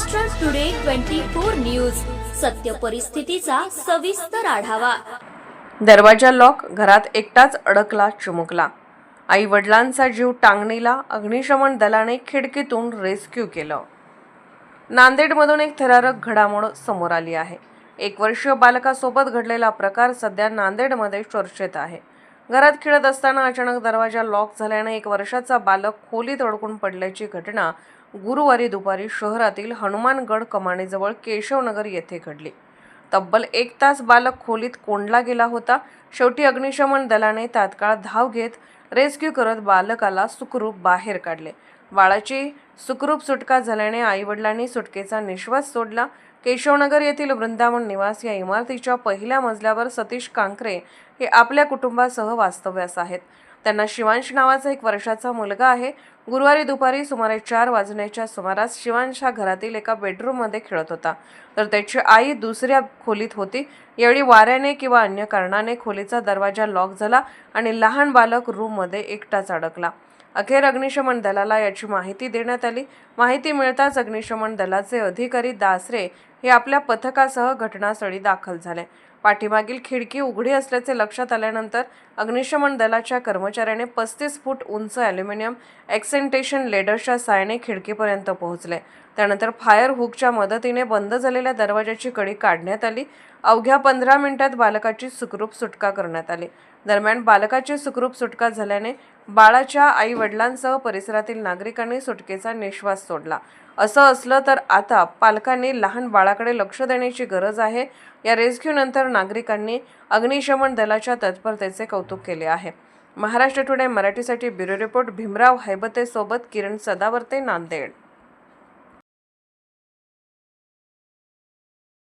Maharashtra today 24 news, सत्य परिस्थितीचा सविस्तर आढावा। दरवाजा लॉक, घरात एकटाच अडकला चिमुकला। आई वडिलांचा जीव टांगणीला, अग्निशमन दलाने खिडकीतून रेस्क्यू केलं। नांदेडमधून एक थरारक घडामोड समोर आली आहे। 1 वर्षीय बालकासोबत घडलेला प्रकार सध्या नांदेडमध्ये चर्चेत आहे। घरात खेळत असताना अचानक दरवाजा लॉक झाल्याने 1 वर्षाचा बालक खोलीत अडकून पडल्याची घटना गुरुवारी दुपारी शहरातील हनुमानगड कमानीजवळ केशवनगर येथे घडली। तब्बल 1 तास बालक खोलीत कोंडला गेला होता। शेवटी अग्निशमन दलाने तात्काळ धाव घेत रेस्क्यू करत बालकाला सुखरूप बाहेर काढले। बाळाची सुखरूप सुटका झाल्याने आईवडिलांनी सुटकेचा निश्वास सोडला। केशवनगर येथील वृंदावन निवास या इमारतीच्या पहिल्या मजल्यावर सतीश कांकरे हे आपल्या कुटुंबासह वास्तव्यास आहेत। त्यांना शिवांश नावाचा 1 वर्षाचा मुलगा आहे। गुरुवारी दुपारी सुमारे 4 वाजण्याच्या सुमारास शिवांश हा घरातील एका बेडरूममध्ये खेळत होता, तर त्याची आई दुसऱ्या खोलीत होती। यावेळी वाऱ्याने किंवा अन्य कारणाने खोलीचा दरवाजा लॉक झाला आणि लहान बालक रूममध्ये एकटाच अडकला। अखेर अग्निशमन दलाला याची माहिती देण्यात आली। माहिती मिळताच अग्निशमन दलाचे अधिकारी दासरे हे आपल्या पथकासह घटनास्थळी दाखल झाले। पाठीमागील खिडकी उघडी असल्याचे लक्षात आल्यानंतर अग्निशमन दलाच्या कर्मचाऱ्याने 35 फूट उंच ॲल्युमिनियम एक्सेंटेशन लेडरच्या साहाय्याने खिडकीपर्यंत पोहोचले। त्यानंतर फायर हुकच्या मदतीने बंद झालेल्या दरवाजाची कडी काढण्यात आली। अवघ्या 15 मिनिटात बालकाची सुखरूप सुटका करण्यात आली। दरम्यान बालकाची सुखरूप सुटका झाल्याने बाळाच्या आई वडिलांसह परिसरातील नागरिकांनी सुटकेचा निश्वास सोडला। असं असलं तर आता पालकांनी लहान बाळाकडे लक्ष देण्याची गरज आहे। या रेस्क्यू नंतर नागरिकांनी अग्निशमन दलाच्या तत्परतेचे कौतुक केले आहे। महाराष्ट्र टुडे मराठीसाठी ब्युरो रिपोर्ट भीमराव हैबते सोबत किरण सदावर्ते, नांदेड।